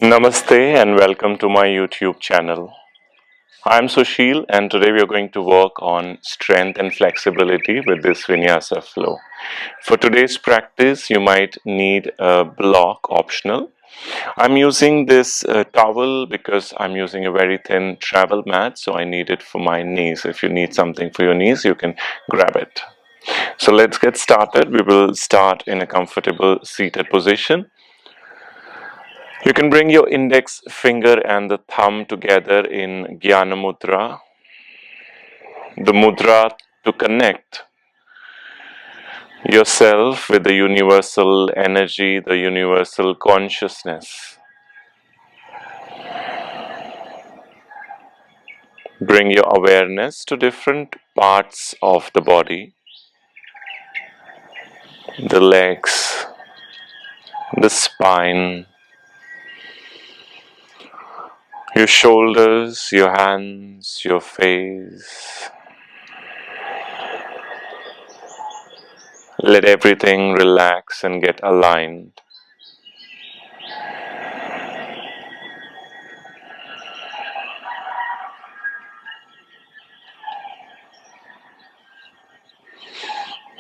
Namaste and welcome to my YouTube channel. I'm Susheal and today we are going to work on strength and flexibility with this Vinyasa flow. For today's practice, you might need a block optional. I'm using this towel because I'm using a very thin travel mat, so I need it for my knees. If you need something for your knees, you can grab it. So let's get started. We will start in a comfortable seated position. You can bring your index finger and the thumb together in Jnana Mudra, the mudra to connect yourself with the universal energy, the universal consciousness. Bring your awareness to different parts of the body, the legs, the spine, your shoulders, your hands, your face. Let everything relax and get aligned.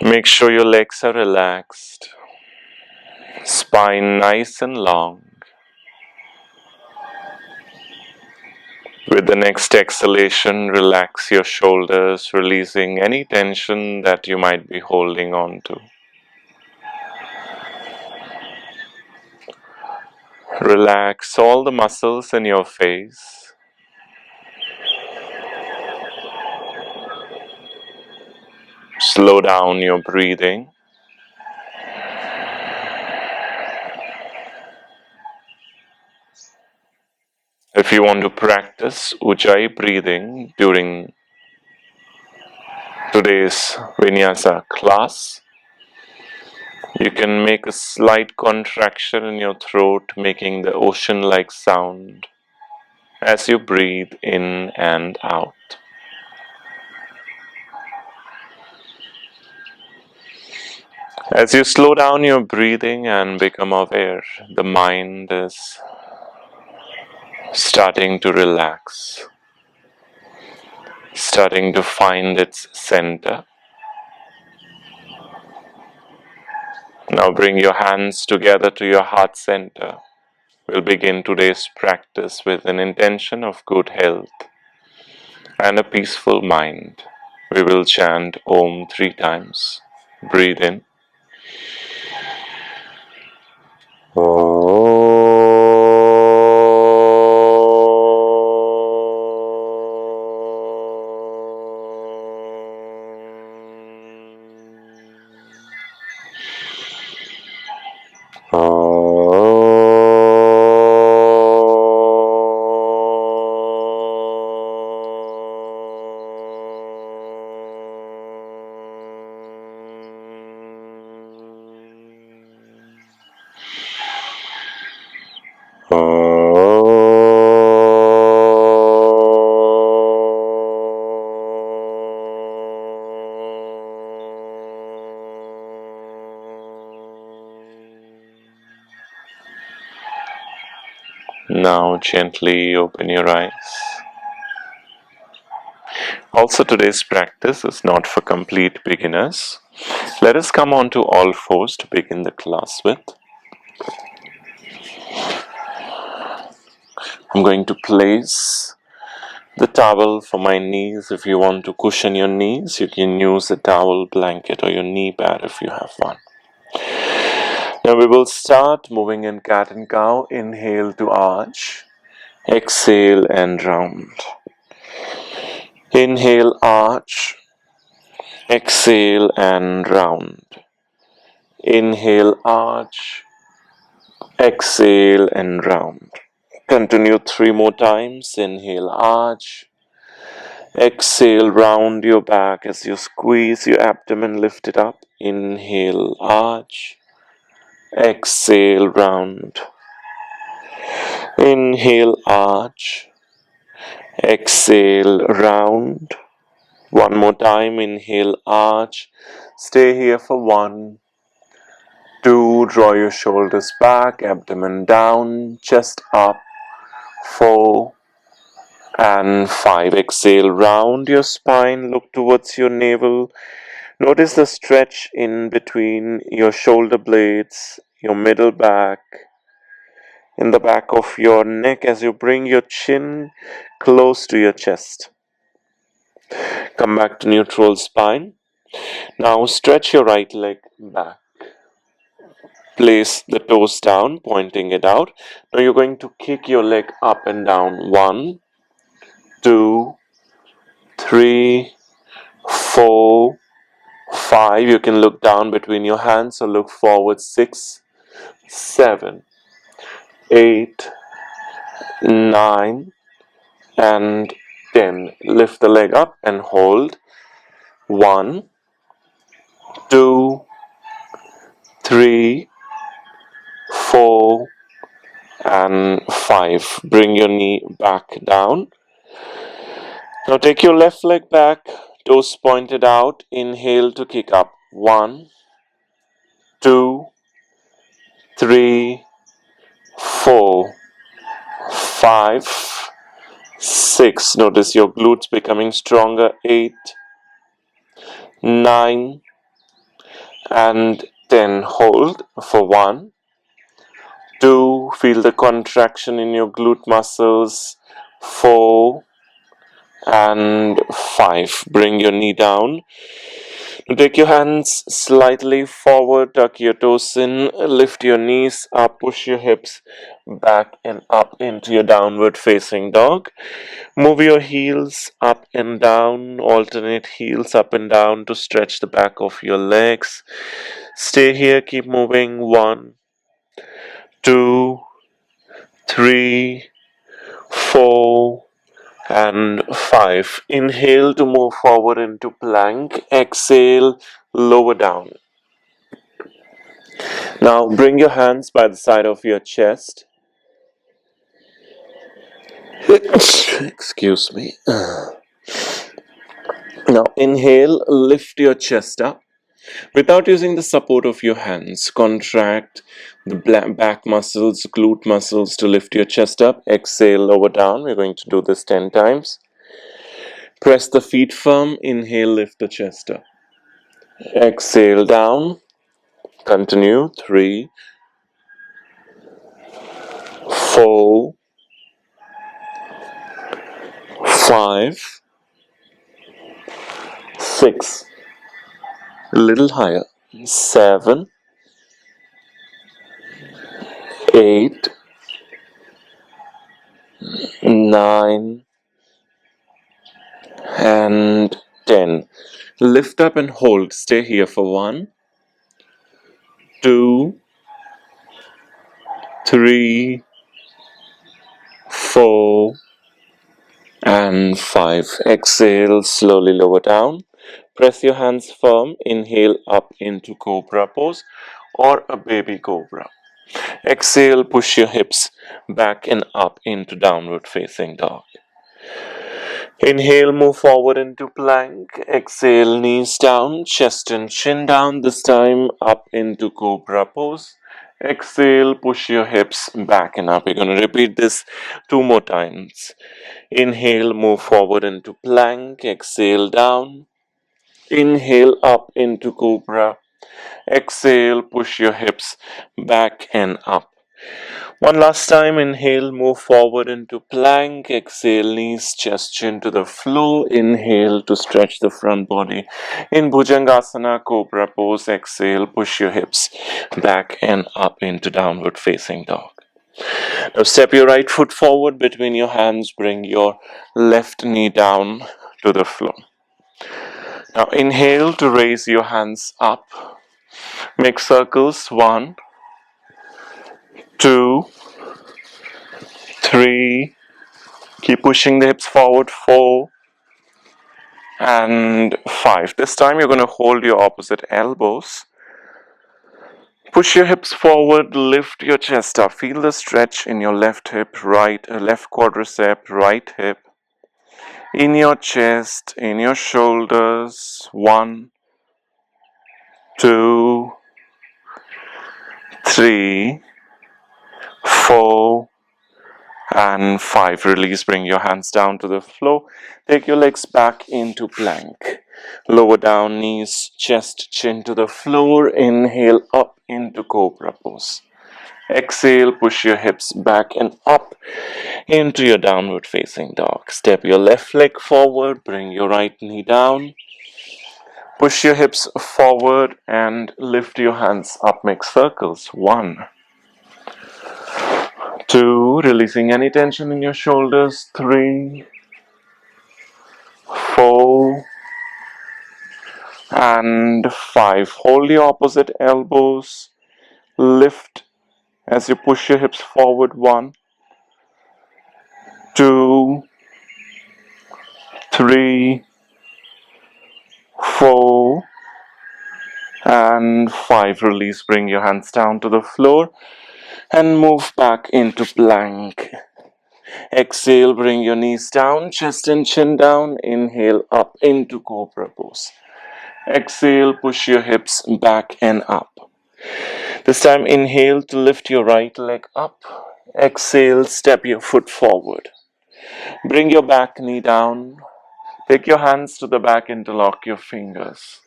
Make sure your legs are relaxed, spine nice and long. With the next exhalation, relax your shoulders, releasing any tension that you might be holding on to. Relax all the muscles in your face. Slow down your breathing. If you want to practice Ujjayi breathing during today's Vinyasa class, you can make a slight contraction in your throat, making the ocean-like sound as you breathe in and out. As you slow down your breathing and become aware, the mind is starting to relax, starting to find its center. Now bring your hands together to your heart center. We'll begin today's practice with an intention of good health and a peaceful mind. We will chant Om 3 times. Breathe in. Om. Now gently open your eyes. Also, today's practice is not for complete beginners. Let us come on to all fours to begin the class with. I'm going to place the towel for my knees. If you want to cushion your knees, you can use a towel, blanket, or your knee pad if you have one. Now we will start moving in cat and cow. Inhale to arch. Exhale and round. Inhale, arch. Exhale and round. Inhale, arch. Exhale and round. Continue 3 more times. Inhale, arch. Exhale, round your back as you squeeze your abdomen, lift it up. Inhale, arch. Exhale, round. Inhale, arch. Exhale, round. One more time. Inhale, arch. Stay here for 1, 2, draw your shoulders back, abdomen down, chest up. 4 and 5. Exhale, round your spine, look towards your navel. Notice the stretch in between your shoulder blades, your middle back, in the back of your neck as you bring your chin close to your chest. Come back to neutral spine. Now stretch your right leg back. Place the toes down, pointing it out. Now you're going to kick your leg up and down. 1, 2, 3, 4, 5. You can look down between your hands or look forward. 6, 7, 8, 9, and 10. Lift the leg up and hold. 1, 2, 3, 4, and 5. Bring your knee back down. Now take your left leg back, toes pointed out. Inhale to kick up. 1, 2, 3, 4, 5, 6. Notice your glutes becoming stronger. 8, 9, and 10. Hold for 1, 2. Feel the contraction in your glute muscles. 4 and 5. Bring your knee down. Take your hands slightly forward, tuck your toes in, lift your knees up, push your hips back and up into your downward facing dog. Move your heels up and down, alternate heels up and down to stretch the back of your legs. Stay here, keep moving. 1, 2, 3, 4, and 5. Inhale to move forward into plank. Exhale, lower down. Now bring your hands by the side of your chest. Excuse me. Now inhale, lift your chest up. Without using the support of your hands, contract the back muscles, glute muscles to lift your chest up. Exhale, lower down. We're going to do this 10 times. Press the feet firm. Inhale, lift the chest up. Exhale, down. Continue. 3, 4, 5, 6. A little higher. 7, 8, 9, and 10. Lift up and hold. Stay here for 1, 2, 3, 4, and 5. Exhale, slowly lower down. Press your hands firm. Inhale up into Cobra pose or a baby cobra. Exhale, push your hips back and up into downward facing dog. Inhale, move forward into plank. Exhale, knees down, chest and chin down. This time up into Cobra pose. Exhale, push your hips back and up. You're going to repeat this 2 more times. Inhale, move forward into plank. Exhale, down. Inhale, up into Cobra. Exhale, push your hips back and up. One last time. Inhale, move forward into plank. Exhale, knees, chest, chin to the floor. Inhale to stretch the front body. In Bhujangasana, Cobra pose. Exhale, push your hips back and up into downward facing dog. Now step your right foot forward between your hands. Bring your left knee down to the floor. Now inhale to raise your hands up. Make circles. 1, 2, 3. Keep pushing the hips forward. 4 and 5. This time you're going to hold your opposite elbows. Push your hips forward. Lift your chest up. Feel the stretch in your left hip, left quadricep, right hip. In your chest, in your shoulders. 1, 2, 3, 4, and 5. Release. Bring your hands down to the floor. Take your legs back into plank. Lower down, knees, chest, chin to the floor. Inhale up into cobra pose. Exhale, push your hips back and up into your downward facing dog. Step your left leg forward. Bring your right knee down. Push your hips forward and lift your hands up. Make circles. 1, 2, releasing any tension in your shoulders. 3, 4, and 5. Hold your opposite elbows. Lift as you push your hips forward. 1, 2, 3, 4, and 5. Release. Bring your hands down to the floor and move back into plank. Exhale, bring your knees down, chest and chin down. Inhale up into cobra pose. Exhale, push your hips back and up. This time inhale to lift your right leg up. Exhale, step your foot forward. Bring your back knee down. Take your hands to the back, interlock your fingers.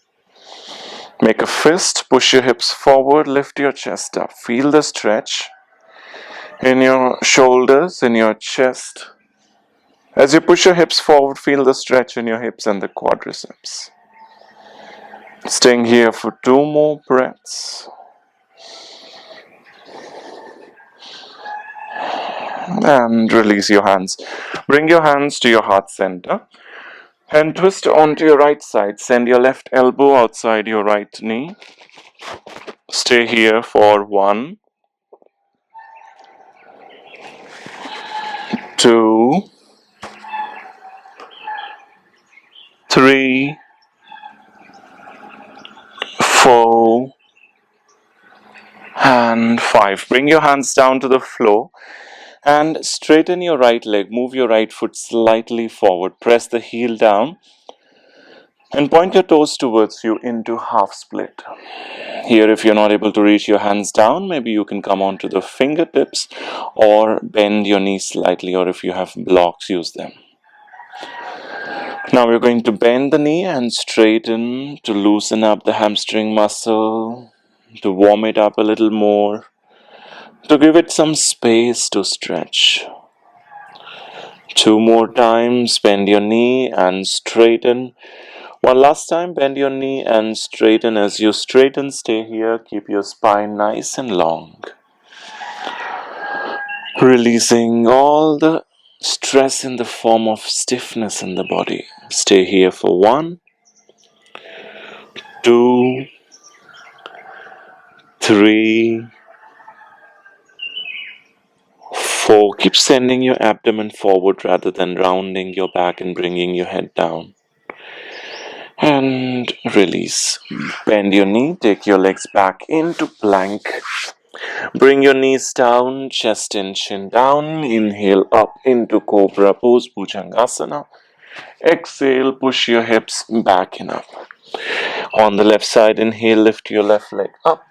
Make a fist, push your hips forward, lift your chest up. Feel the stretch in your shoulders, in your chest. As you push your hips forward, feel the stretch in your hips and the quadriceps. Staying here for 2 more breaths. And release your hands. Bring your hands to your heart center and twist onto your right side. Send your left elbow outside your right knee. Stay here for 1, 2, 3, 4, and 5. Bring your hands down to the floor and straighten your right leg. Move your right foot slightly forward. Press the heel down and point your toes towards you into half split. Here, if you're not able to reach your hands down, maybe you can come onto the fingertips or bend your knees slightly, or if you have blocks, use them. Now we're going to bend the knee and straighten to loosen up the hamstring muscle, to warm it up a little more, to give it some space to stretch. 2 more times, bend your knee and straighten. One last time, bend your knee and straighten. As you straighten, stay here, keep your spine nice and long. Releasing all the stress in the form of stiffness in the body. Stay here for 1, 2, 3, 4. Keep sending your abdomen forward rather than rounding your back and bringing your head down. And release. Bend your knee, take your legs back into plank. Bring your knees down, chest and chin down. Inhale up into cobra pose, Bhujangasana. Exhale, push your hips back and up. On the left side, inhale, lift your left leg up.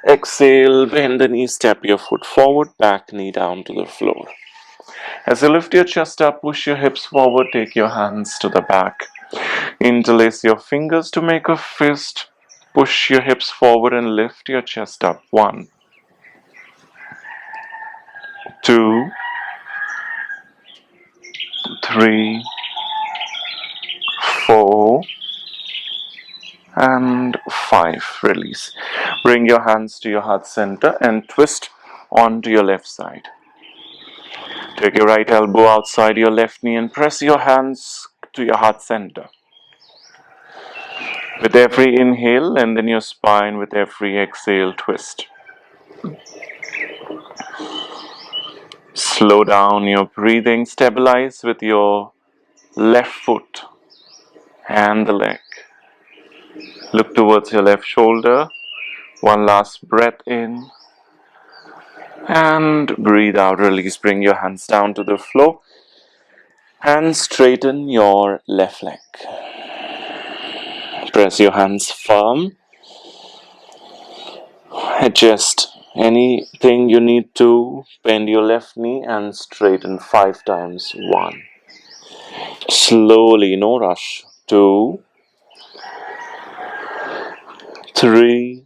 Exhale, bend the knee, step your foot forward, back knee down to the floor. As you lift your chest up, push your hips forward, take your hands to the back. Interlace your fingers to make a fist. Push your hips forward and lift your chest up. 1, 2, 3, 4, and 5. Release. Bring your hands to your heart center and twist onto your left side. Take your right elbow outside your left knee and press your hands to your heart center. With every inhale, lengthen your spine. With every exhale, twist. Slow down your breathing. Stabilize with your left foot and the leg. Look towards your left shoulder. One last breath in. And breathe out. Release. Bring your hands down to the floor. And straighten your left leg. Press your hands firm. Adjust Anything you need to, bend your left knee and straighten 5 times. 1. Slowly, no rush. 2, 3,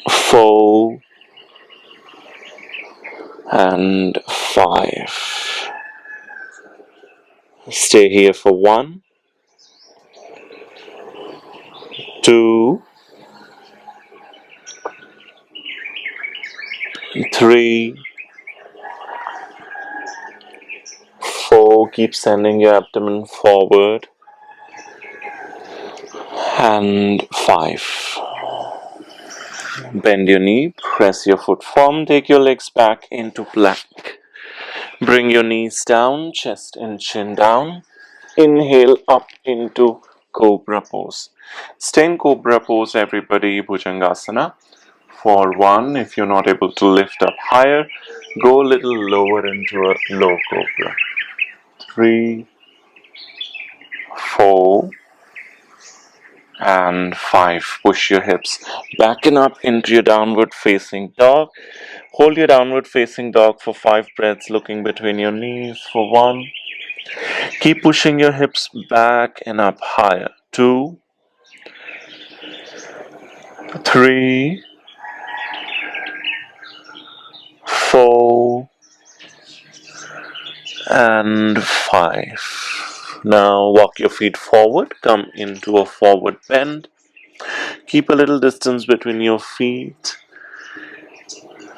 4, and 5. Stay here for 1, 2, 3, 4. Keep sending your abdomen forward. And 5. Bend your knee, press your foot firm, take your legs back into plank. Bring your knees down, chest and chin down. Inhale up into Cobra pose. Stay in Cobra pose, everybody, Bhujangasana. For 1, if you're not able to lift up higher, go a little lower into a low Cobra. 3, 4, and 5. Push your hips back and up into your downward facing dog. Hold your downward facing dog for 5 breaths, looking between your knees for 1. Keep pushing your hips back and up higher. 2, 3, 4, and 5. Now walk your feet forward, come into a forward bend. Keep a little distance between your feet.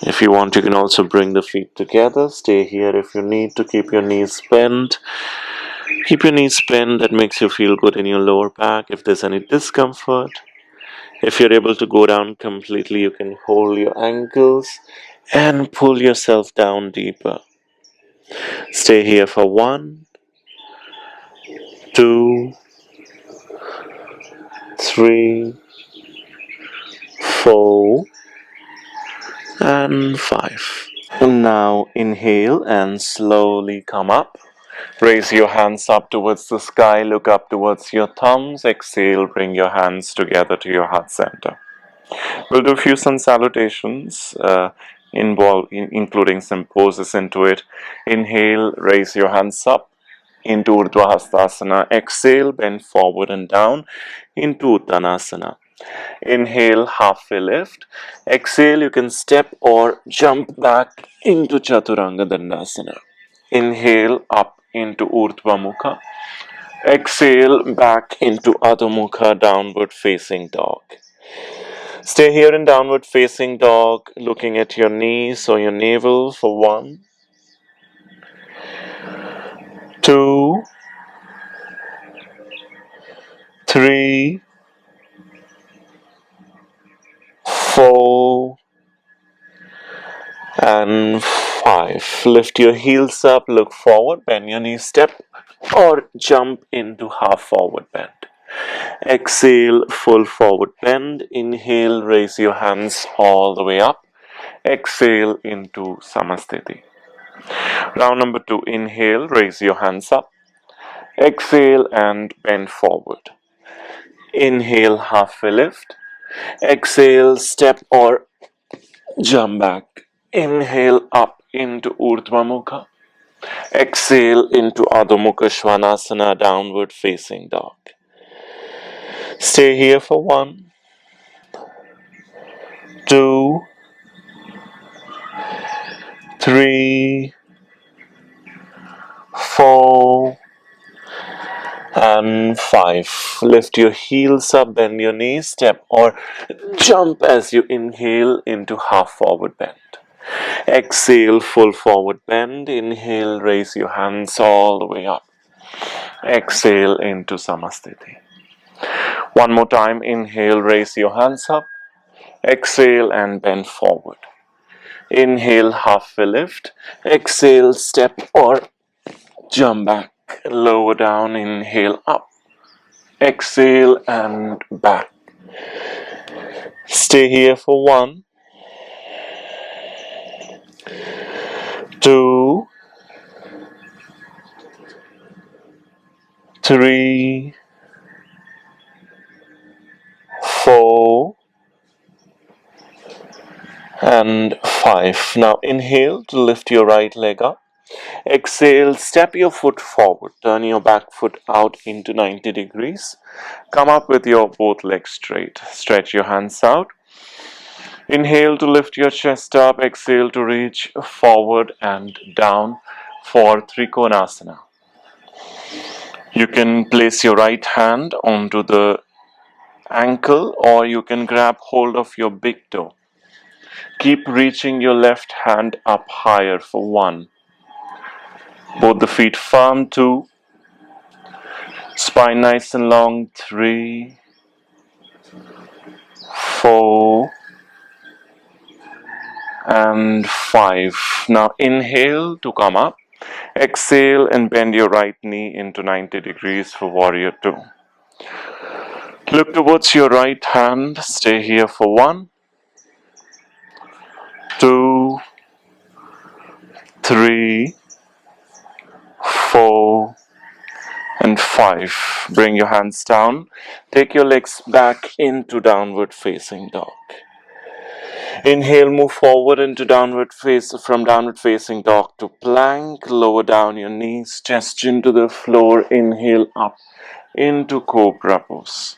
If you want, you can also bring the feet together. Stay here if you need to. Keep your knees bent. Keep your knees bent. That makes you feel good in your lower back. If there's any discomfort, if you're able to go down completely, you can hold your ankles and pull yourself down deeper. Stay here for 1, 2, 3, 4, and 5. Now inhale and slowly come up. Raise your hands up towards the sky, look up towards your thumbs. Exhale, bring your hands together to your heart center. We'll do a few sun salutations, including some poses into it. Inhale, raise your hands up into Urdhva Hastasana. Exhale, bend forward and down into Uttanasana. Inhale, halfway lift. Exhale, you can step or jump back into Chaturanga Dandasana. Inhale, up into Urdhva Mukha. Exhale, back into Adho Mukha, downward facing dog. Stay here in downward facing dog, looking at your knees or your navel for 1, 2, 3, 4, and 5. Lift your heels up, look forward, bend your knees, step or jump into half forward bend. Exhale, full forward bend. Inhale, raise your hands all the way up. Exhale into Samasthiti. Round number 2, inhale, raise your hands up. Exhale and bend forward. Inhale, halfway lift. Exhale, step or jump back. Inhale up into Urdhva Mukha. Exhale into Adho Mukha Svanasana, downward facing dog. Stay here for 1, 2, 3, 4, and 5. Lift your heels up, bend your knees, step or jump as you inhale into half forward bend. Exhale, full forward bend. Inhale, raise your hands all the way up. Exhale into Samasthiti. One more time, inhale, raise your hands up. Exhale and bend forward. Inhale, halfway lift. Exhale, step or jump back. Lower down, inhale up. Exhale and back. Stay here for 1, 2, 3, and 5. Now inhale to lift your right leg up. Exhale, step your foot forward. Turn your back foot out into 90 degrees. Come up with your both legs straight. Stretch your hands out. Inhale to lift your chest up. Exhale to reach forward and down for Trikonasana. You can place your right hand onto the ankle, or you can grab hold of your big toe. Keep reaching your left hand up higher for 1. Both the feet firm, 2. Spine nice and long, 3, 4, and 5. Now inhale to come up. Exhale and bend your right knee into 90 degrees for Warrior 2. Look towards your right hand. Stay here for 1, 2, 3, 4, and 5. Bring your hands down. Take your legs back into downward facing dog. Inhale, move forward into from downward facing dog to plank. Lower down your knees, chest into the floor. Inhale up into cobra pose.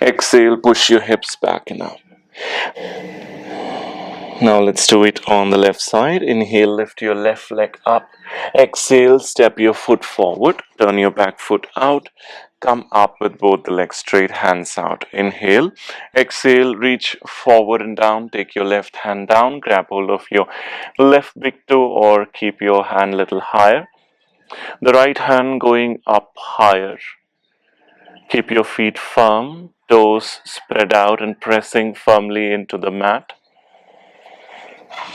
Exhale, push your hips back and up. Now let's do it on the left side. Inhale, lift your left leg up. Exhale, step your foot forward. Turn your back foot out. Come up with both the legs straight, hands out. Inhale. Exhale, reach forward and down. Take your left hand down. Grab hold of your left big toe or keep your hand a little higher. The right hand going up higher. Keep your feet firm, toes spread out and pressing firmly into the mat.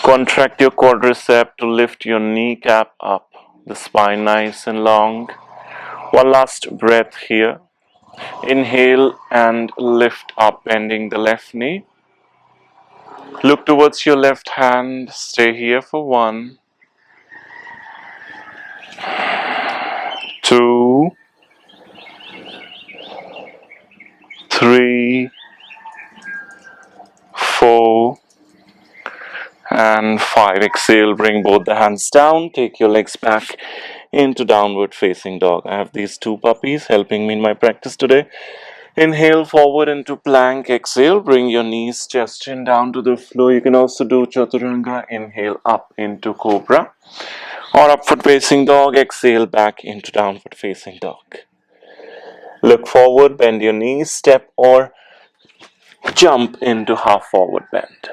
Contract your quadricep to lift your kneecap up, the spine nice and long. One last breath here. Inhale and lift up, bending the left knee. Look towards your left hand. Stay here for 1, 2, 3, 4, and 5. Exhale, bring both the hands down. Take your legs back into downward facing dog. I have these 2 puppies helping me in my practice today. Inhale forward into plank. Exhale, bring your knees, chest chin down to the floor. You can also do chaturanga. Inhale up into cobra or upward facing dog. Exhale back into downward facing dog. Look forward, bend your knees, step or jump into half forward bend.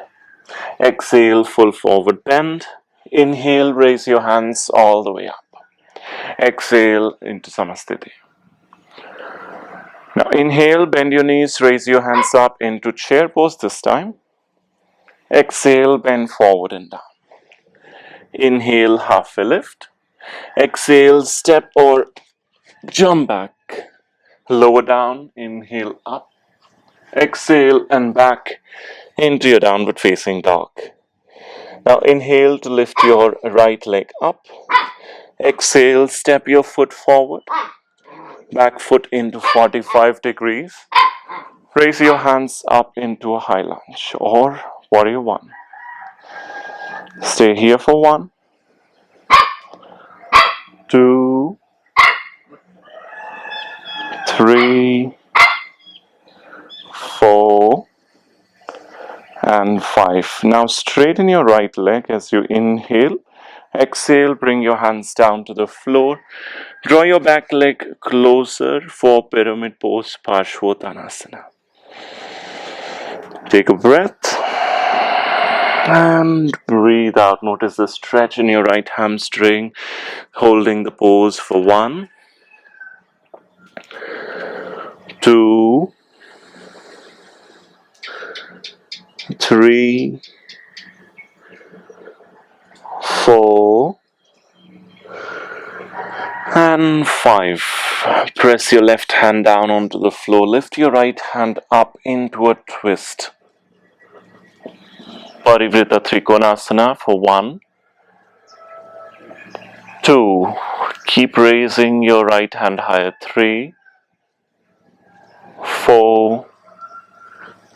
Exhale, full forward bend. Inhale, raise your hands all the way up. Exhale into Samasthiti. Now inhale, bend your knees, raise your hands up into chair pose this time. Exhale, bend forward and down. Inhale, half a lift. Exhale, step or jump back. Lower down, inhale up. Exhale and back into your downward facing dog. Now inhale to lift your right leg up. Exhale, step your foot forward. Back foot into 45 degrees. Raise your hands up into a high lunge or warrior 1. Stay here for 1, 2, 3, 4, and 5. Now straighten your right leg as you inhale. Exhale, bring your hands down to the floor. Draw your back leg closer for pyramid pose, Parshvottanasana. Take a breath and breathe out. Notice the stretch in your right hamstring, holding the pose for 1, 2, 3, 4, and 5. Press your left hand down onto the floor. Lift your right hand up into a twist. Parivrita Trikonasana for 1, 2. Keep raising your right hand higher. 3, 4,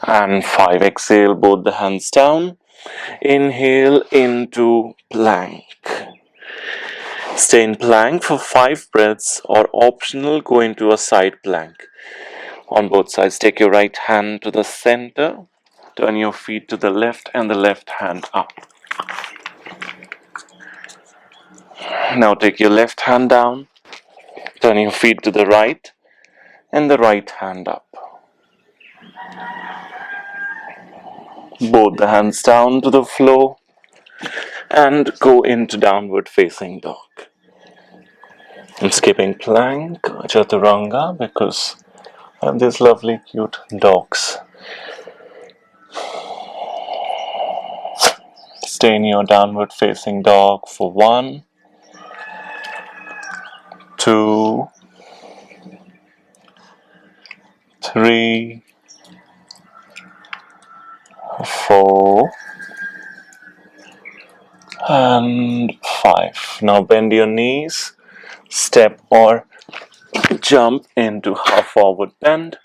and 5. Exhale, both the hands down. Inhale into plank. Stay in plank for 5 breaths, or optional, go into a side plank. On both sides, take your right hand to the center. Turn your feet to the left and the left hand up. Now take your left hand down. Turn your feet to the right and the right hand up. Both the hands down to the floor and go into downward facing dog. I'm skipping plank, chaturanga, because I have these lovely cute dogs. Stay in your downward facing dog for 1, 2, 3, 4, and 5. Now bend your knees, step or jump into half forward bend.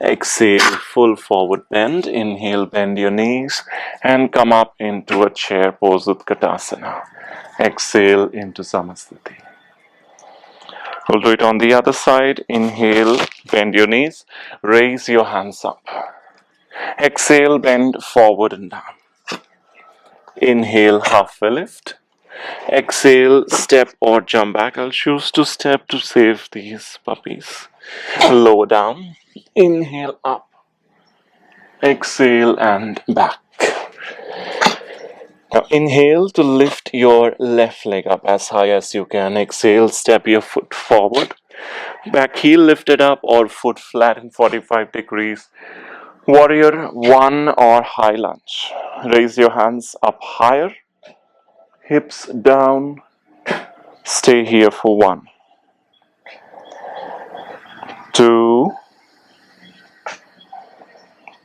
Exhale, full forward bend. Inhale, bend your knees and come up into a chair pose, Utkatasana. Exhale into Samasthiti. We'll do it on the other side. Inhale, bend your knees, raise your hands up. Exhale, bend forward and down. Inhale, halfway lift. Exhale, step or jump back. I'll choose to step to save these puppies. Lower down. Inhale, up. Exhale and back. Now inhale to lift your left leg up as high as you can. Exhale, step your foot forward. Back heel lifted up or foot flat in 45 degrees. Warrior 1 or high lunge. Raise your hands up higher. Hips down. Stay here for 1, 2,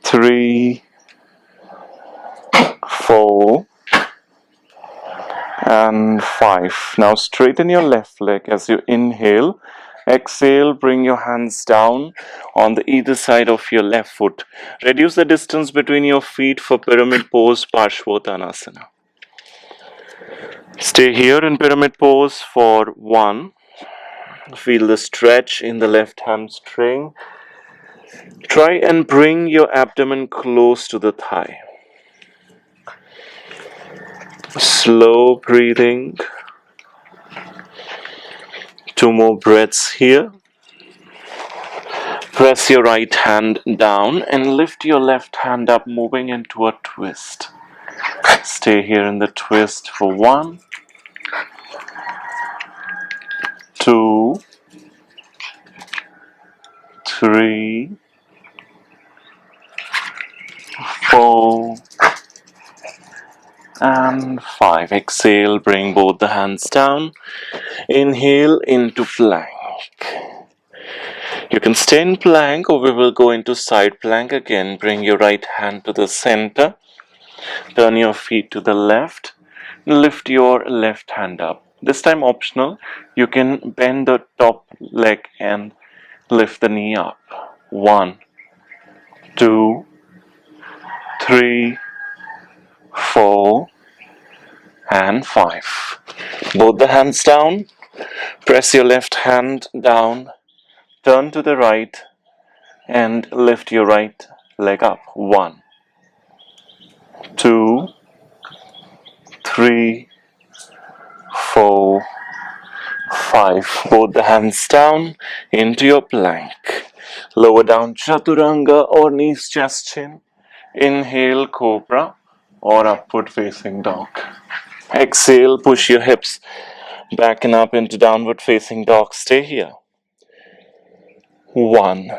3, 4, and 5. Now straighten your left leg as you inhale. Exhale, bring your hands down on the either side of your left foot. Reduce the distance between your feet for pyramid pose, Parshvottanasana. Stay here in pyramid pose for 1. Feel the stretch in the left hamstring. Try and bring your abdomen close to the thigh. Slow breathing. 2 more breaths here. Press your right hand down and lift your left hand up, moving into a twist. Stay here in the twist for 1, 2, 3, 4, and 5. Exhale, bring both the hands down. Inhale into plank. You can stay in plank or we will go into side plank again. Bring your right hand to the center. Turn your feet to the left. Lift your left hand up. This time optional. You can bend the top leg and lift the knee up. 1, 2, 3, 4, and 5. Both the hands down. Press your left hand down. Turn to the right and lift your right leg up. 1, 2, 3, 4, 5. Both the hands down into your plank. Lower down chaturanga or knees, chest, chin. Inhale, cobra or upward facing dog. Exhale, push your hips back and up into downward facing dog. Stay here. 1,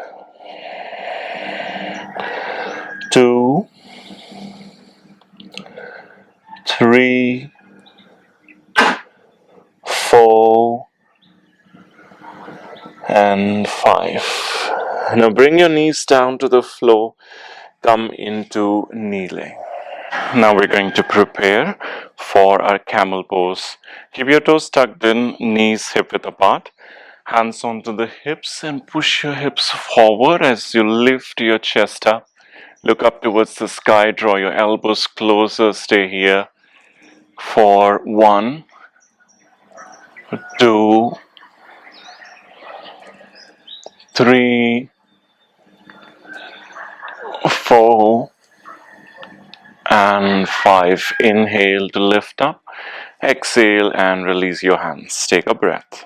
2, 3, 4, and 5. Now bring your knees down to the floor. Come into kneeling. Now we're going to prepare for our camel pose. Keep your toes tucked in, knees hip width apart. Hands onto the hips and push your hips forward as you lift your chest up. Look up towards the sky, draw your elbows closer, stay here for 1, 2, 3, 4, and 5. Inhale to lift up, exhale and release your hands. Take a breath.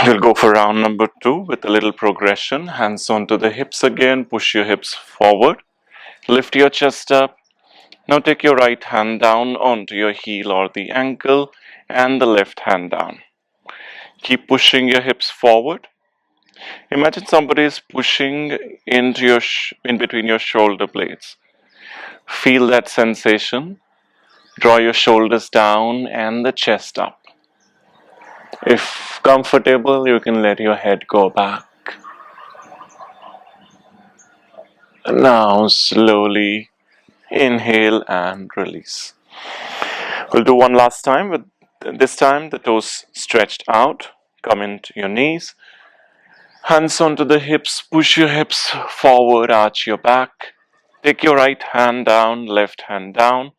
We'll go for round number 2 with a little progression. Hands onto the hips again, push your hips forward, lift your chest up. Now take your right hand down onto your heel or the ankle and the left hand down. Keep pushing your hips forward. Imagine somebody is pushing into in between your shoulder blades. Feel that sensation. Draw your shoulders down and the chest up. If comfortable, you can let your head go back. Now slowly inhale and release. We'll do one last time with this time the toes stretched out. Come into your knees. Hands onto the hips, push your hips forward, arch your back. Take your right hand down, left hand down.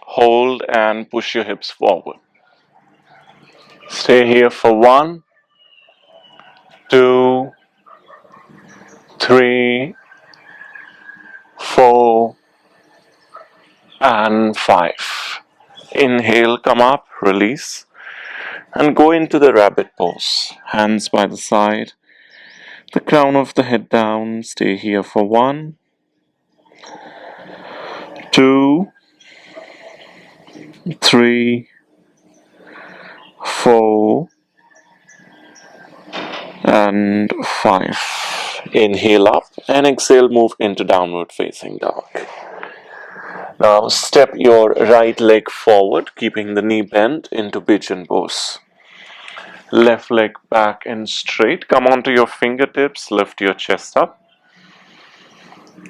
Hold and push your hips forward. Stay here for 1, 2, 3, 4, and 5. Inhale, come up, release, and go into the rabbit pose. Hands by the side, the crown of the head down. Stay here for 1, 2, 3, 4, and 5. Inhale up and exhale, move into downward facing dog. Now step your right leg forward, keeping the knee bent into pigeon pose. Left leg back and straight. Come onto your fingertips, lift your chest up.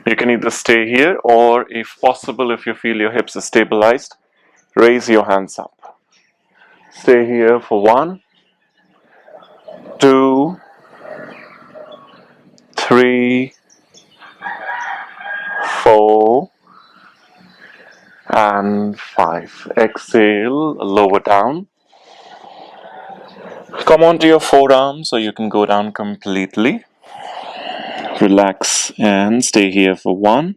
You can either stay here or, if possible, if you feel your hips are stabilized, raise your hands up. Stay here for 1, 2, 3, 4, and 5. Exhale, lower down. Come onto your forearms, or you can go down completely. Relax and stay here for 1.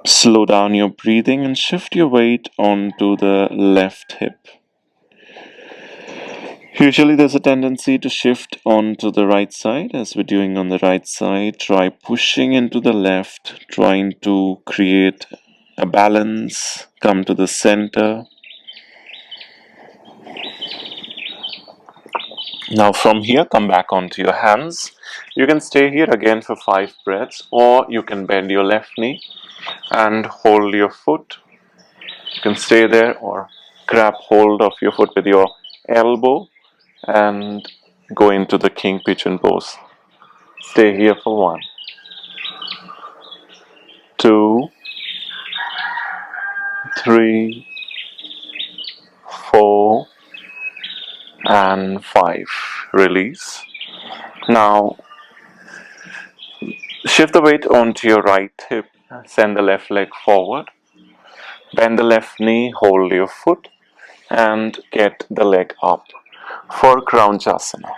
Slow down your breathing and shift your weight onto the left hip. Usually there's a tendency to shift onto the right side. As we're doing on the right side, try pushing into the left, trying to create a balance, come to the center. Now from here, come back onto your hands. You can stay here again for 5 breaths, or you can bend your left knee and hold your foot. You can stay there or grab hold of your foot with your elbow and go into the king pigeon pose. Stay here for 1, 2, 3, 4, and 5. Release. Now shift the weight onto your right hip. Send the left leg forward. Bend the left knee, hold your foot, and get the leg up for Kraunchasana.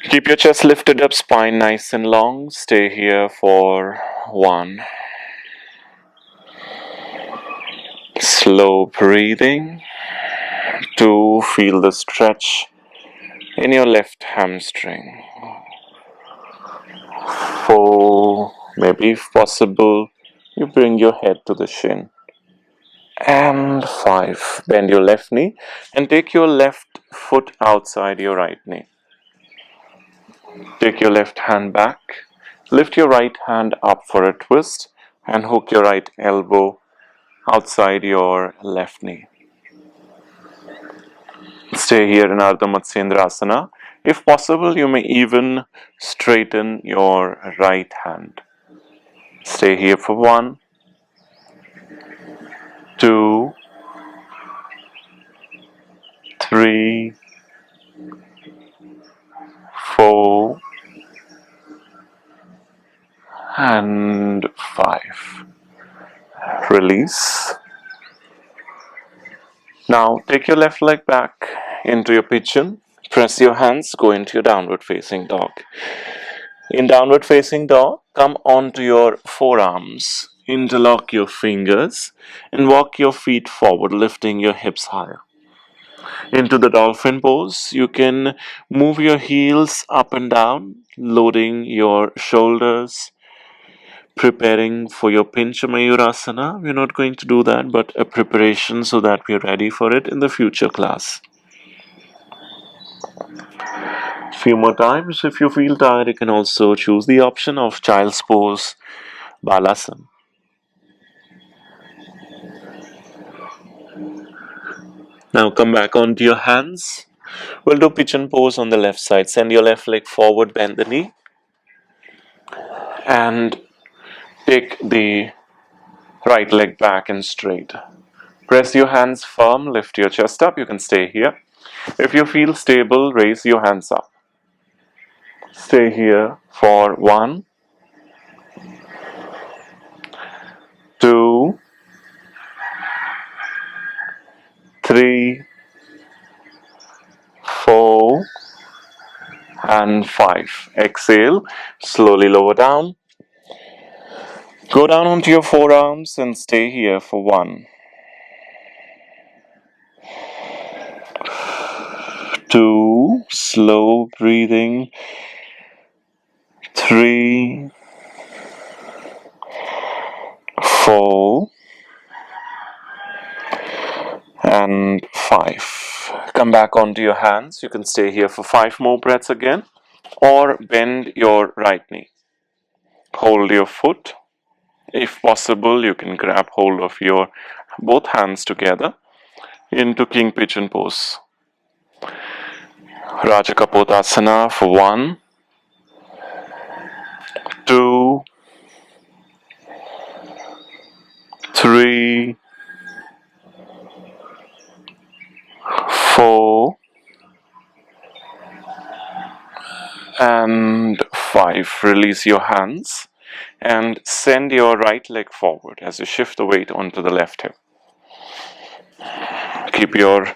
Keep your chest lifted up, spine nice and long. Stay here for 1. Slow breathing. 2. Feel the stretch in your left hamstring. 4. Maybe if possible, you bring your head to the shin. And 5. Bend your left knee and take your left foot outside your right knee. Take your left hand back. Lift your right hand up for a twist and hook your right elbow outside your left knee. Stay here in Ardha Matsyendrasana. If possible, you may even straighten your right hand. Stay here for 1, 2, 3, 4, and 5. Release. Now take your left leg back into your pigeon. Press your hands, go into your downward facing dog. In downward facing dog, come onto your forearms, interlock your fingers, and walk your feet forward, lifting your hips higher. Into the dolphin pose, you can move your heels up and down, loading your shoulders, preparing for your Pincha Mayurasana. We're not going to do that, but a preparation so that we're ready for it in the future class. Few more times. If you feel tired, you can also choose the option of child's pose, Balasana. Now come back onto your hands. We'll do pigeon pose on the left side. Send your left leg forward, bend the knee, and take the right leg back and straight. Press your hands firm, lift your chest up. You can stay here. If you feel stable, raise your hands up. Stay here for 1, 2, 3, 4, and 5. Exhale, slowly lower down. Go down onto your forearms and stay here for 1, 2, slow breathing, 3, 4, and 5. Come back onto your hands. You can stay here for 5 more breaths again, or bend your right knee. Hold your foot. If possible, you can grab hold of your both hands together into King Pigeon pose. Rajakapotasana for 1, 2, 3, 4, and 5. Release your hands and send your right leg forward as you shift the weight onto the left hip. Keep your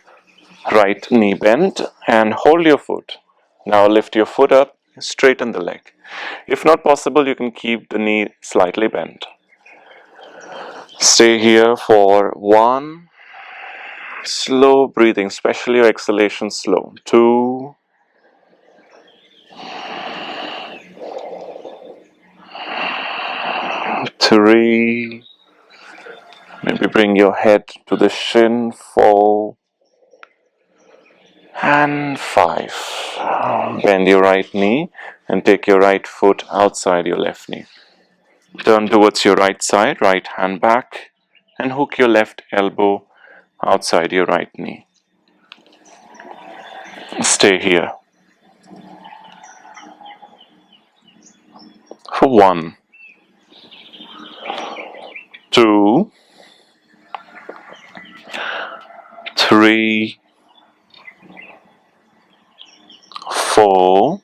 right knee bent and hold your foot. Now lift your foot up, straighten the leg. If not possible, you can keep the knee slightly bent. Stay here for 1, slow breathing, especially your exhalation slow. 2, 3, maybe bring your head to the shin. 4, and 5. Bend your right knee and take your right foot outside your left knee. Turn towards your right side, right hand back, and hook your left elbow outside your right knee. Stay here for 1, 2, 3, 4,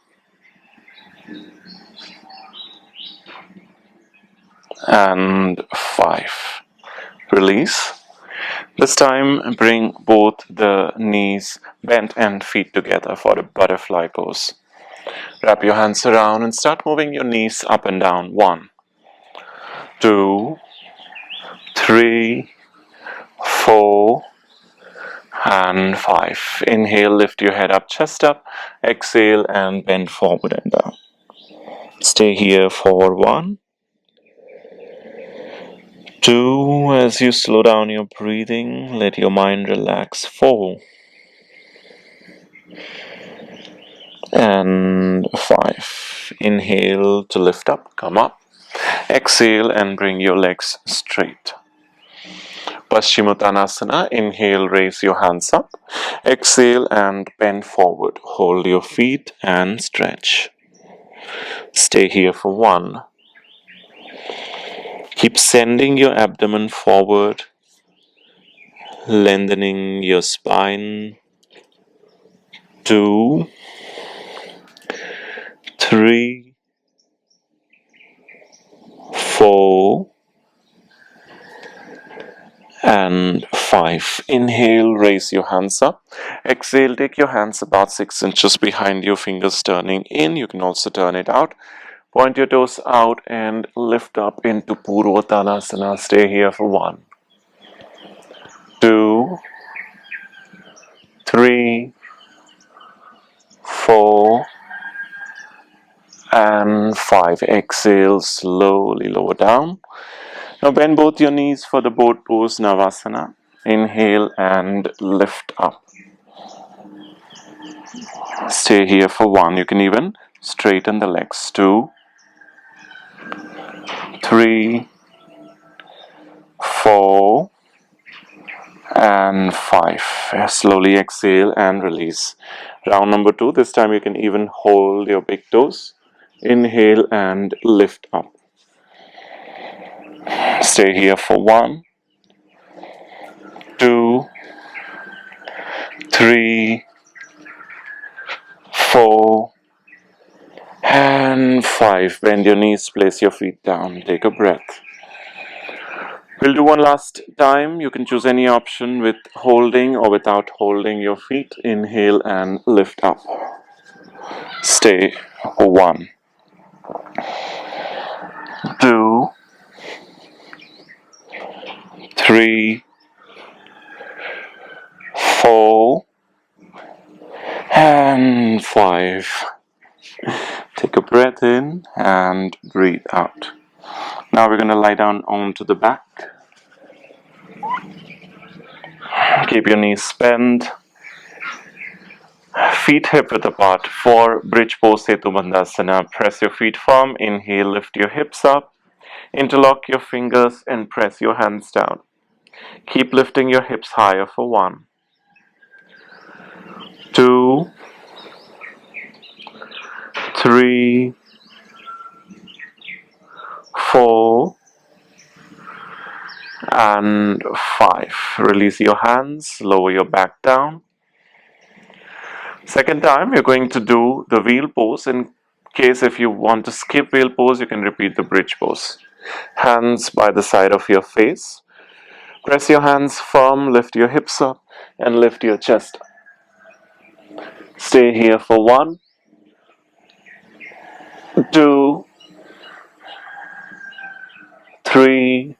and 5. Release. This time, bring both the knees bent and feet together for a butterfly pose. Wrap your hands around and start moving your knees up and down. 1, 2, 3, 4, and 5. Inhale, lift your head up, chest up. Exhale and bend forward and down. Stay here for 1, 2. As you slow down your breathing, let your mind relax. 4, and 5. Inhale to lift up, come up. Exhale and bring your legs straight. Paschimottanasana. Inhale, raise your hands up. Exhale and bend forward. Hold your feet and stretch. Stay here for 1. Keep sending your abdomen forward, lengthening your spine. 2, 3, Inhale, raise your hands up. Exhale, take your hands about 6 inches behind you, fingers turning in. You can also turn it out. Point your toes out and lift up into Purvattanasana. Stay here for 1, 2, 3, 4, and 5. Exhale, slowly lower down. Now bend both your knees for the boat pose, Navasana. Inhale and lift up. Stay here for 1. You can even straighten the legs. 2, 3, 4, and 5. Slowly exhale and release. Round number 2. This time you can even hold your big toes. Inhale and lift up. Stay here for 1, 2, 3, 4, and 5. Bend your knees, place your feet down. Take a breath. We'll do one last time. You can choose any option with holding or without holding your feet. Inhale and lift up. Stay. 1, 2, 3, 4, and 5. Take a breath in and breathe out. Now we're going to lie down onto the back. Keep your knees bent. Feet hip width apart. For bridge pose, Setu Bandhasana. Press your feet firm. Inhale, lift your hips up. Interlock your fingers and press your hands down. Keep lifting your hips higher for 1, 2, 3, 4, and 5. Release your hands, lower your back down. Second time, you're going to do the wheel pose. In case if you want to skip wheel pose, you can repeat the bridge pose. Hands by the side of your face. Press your hands firm, lift your hips up, and lift your chest up. Stay here for 1, 2, 3,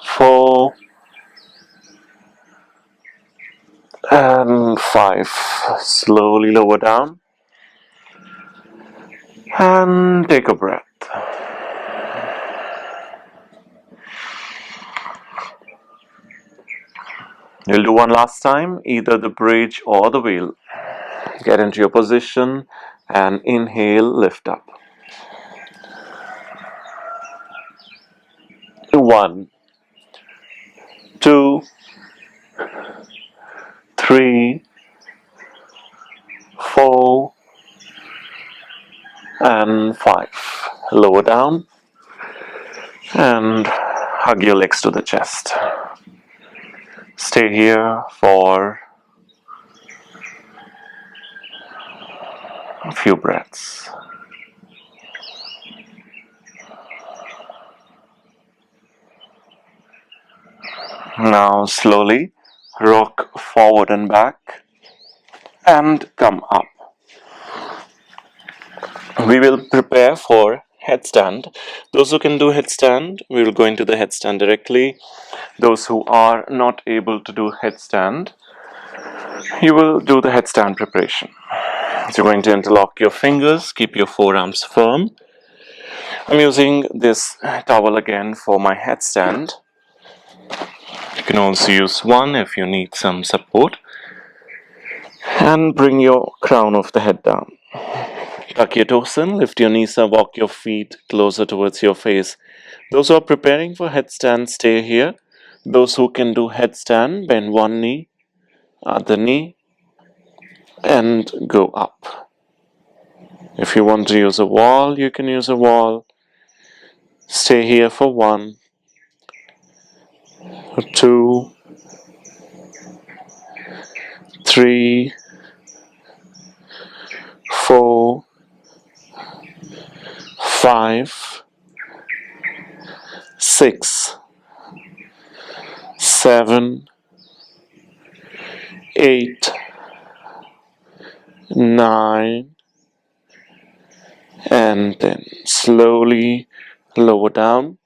4, and 5. Slowly lower down and take a breath. You'll do one last time, either the bridge or the wheel. Get into your position and inhale, lift up. 1, 2, 3, 4, and 5. Lower down and hug your legs to the chest. Stay here for a few breaths. Now slowly rock forward and back and come up. We will prepare for headstand. Those who can do headstand, we will go into the headstand directly. Those who are not able to do headstand, you will do the headstand preparation. So you're going to interlock your fingers, keep your forearms firm. I'm using this towel again for my headstand. You can also use one if you need some support. And bring your crown of the head down. Tuck your toes in, lift your knees up, walk your feet closer towards your face. Those who are preparing for headstand, stay here. Those who can do headstand, bend one knee, other knee, and go up. If you want to use a wall, you can use a wall. Stay here for 1, 2, 3, 4, 5, 6, 7, 8, 9, and then slowly lower down.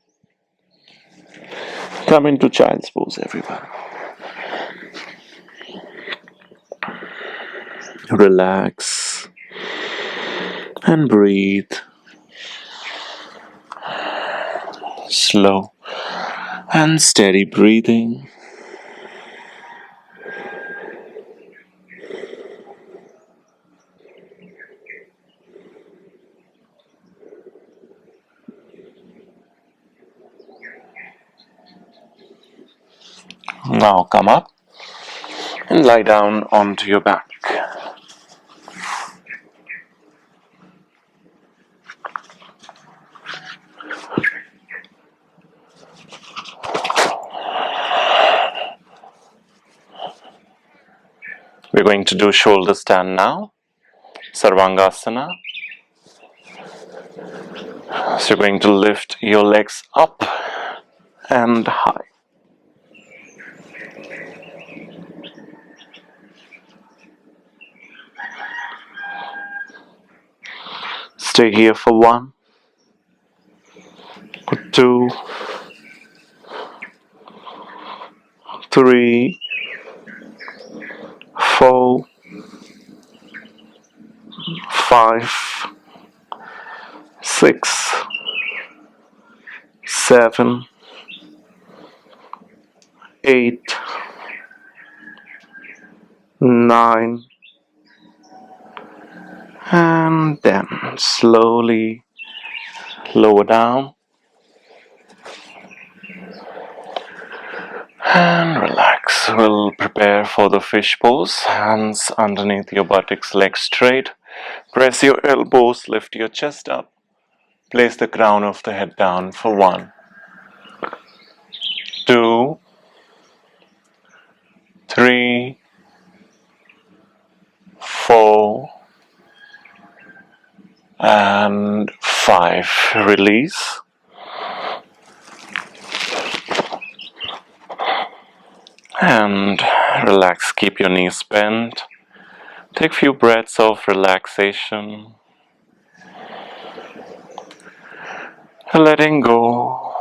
Come into child's pose, everyone. Relax and breathe. Slow and steady breathing. Now come up and lie down onto your back. We're going to do shoulder stand now, Sarvangasana. So you're going to lift your legs up and high. Stay here for 1, 2, 3, 4, 5, 6, 7, 8, 9, and then slowly lower down and relax. We'll prepare for the fish pose. Hands underneath your buttocks, legs straight. Press your elbows, lift your chest up. Place the crown of the head down for 1, 2, 3, 4, and 5. Release. And relax. Keep your knees bent. Take a few breaths of relaxation. Letting go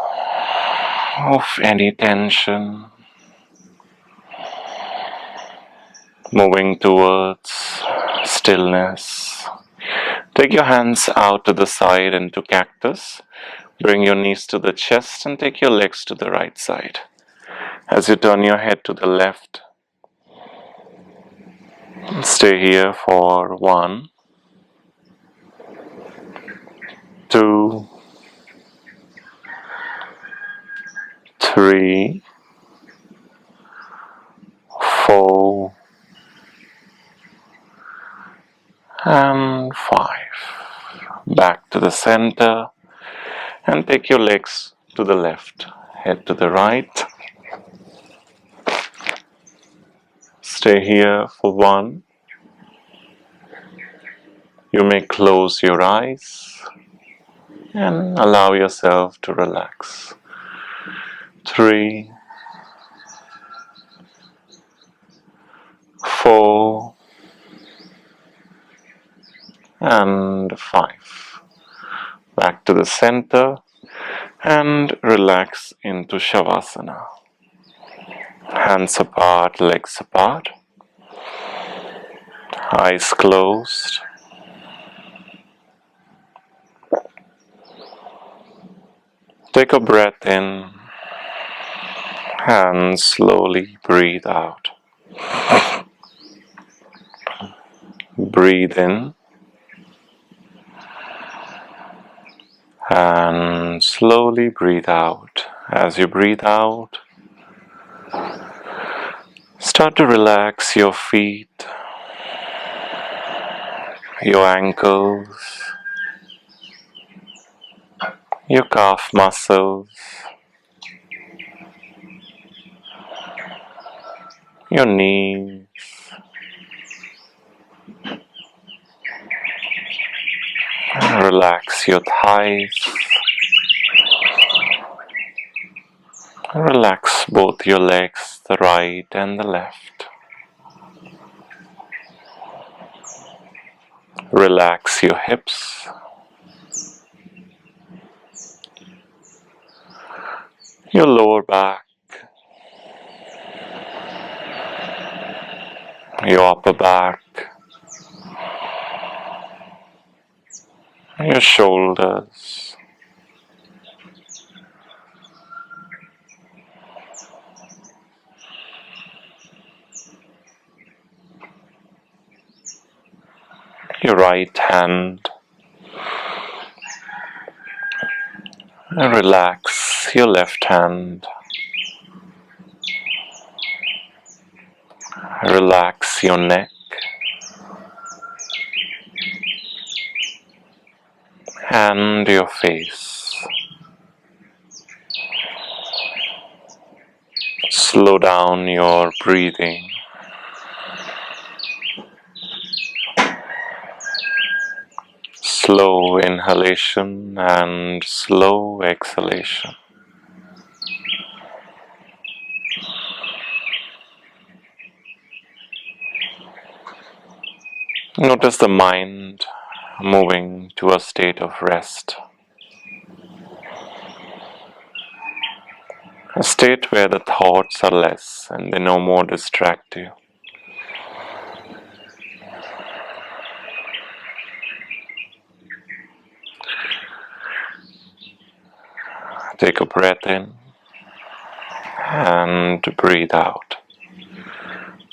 of any tension. Moving towards stillness. Take your hands out to the side into cactus. Bring your knees to the chest and take your legs to the right side. As you turn your head to the left, stay here for 1, 2, 3, 4, and 5. Back to the center and take your legs to the left, head to the right. Stay here for 1. You may close your eyes and allow yourself to relax. 3, 4, and 5. Back to the center and relax into Savasana. Hands apart, legs apart, eyes closed. Take a breath in and slowly breathe out. Breathe in and slowly breathe out. As you breathe out, start to relax your feet, your ankles, your calf muscles, your knees, relax your thighs, Relax both your legs, the right and the left. Relax your hips. Your lower back. Your upper back. Your shoulders. Your right hand. And relax your left hand. Relax your neck and your face. Slow down your breathing. Slow inhalation and slow exhalation. Notice the mind moving to a state of rest. A state where the thoughts are less and they no more distract you. Take a breath in and breathe out.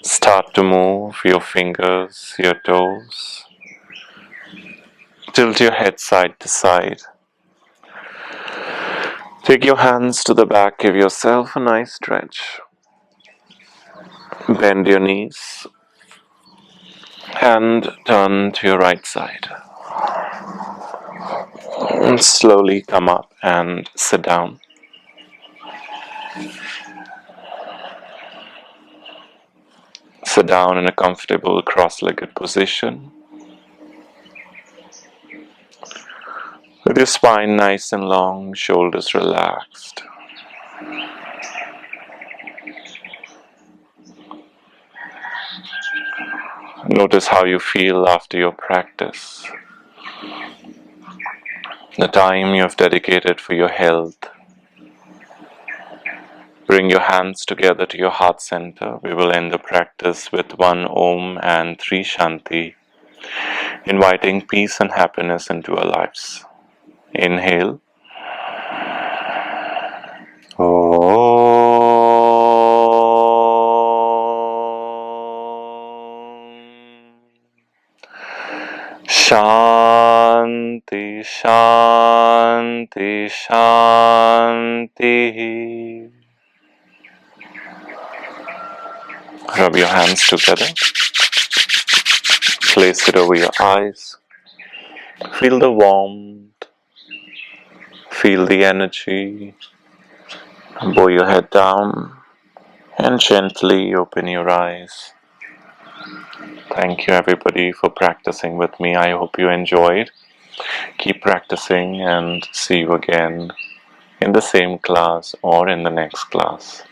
Start to move your fingers, your toes. Tilt your head side to side. Take your hands to the back, give yourself a nice stretch. Bend your knees and turn to your right side. And slowly come up and sit down. Sit down in a comfortable cross-legged position. With your spine nice and long, shoulders relaxed. Notice how you feel after your practice. The time you have dedicated for your health. Bring your hands together to your heart center. We will end the practice with 1 Om and 3 Shanti, inviting peace and happiness into our lives. Inhale. Shanti, Shanti, Shanti. Rub your hands together. Place it over your eyes. Feel the warmth. Feel the energy. Bow your head down and gently open your eyes. Thank you everybody for practicing with me. I hope you enjoyed. Keep practicing and see you again in the same class or in the next class.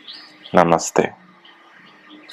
Namaste.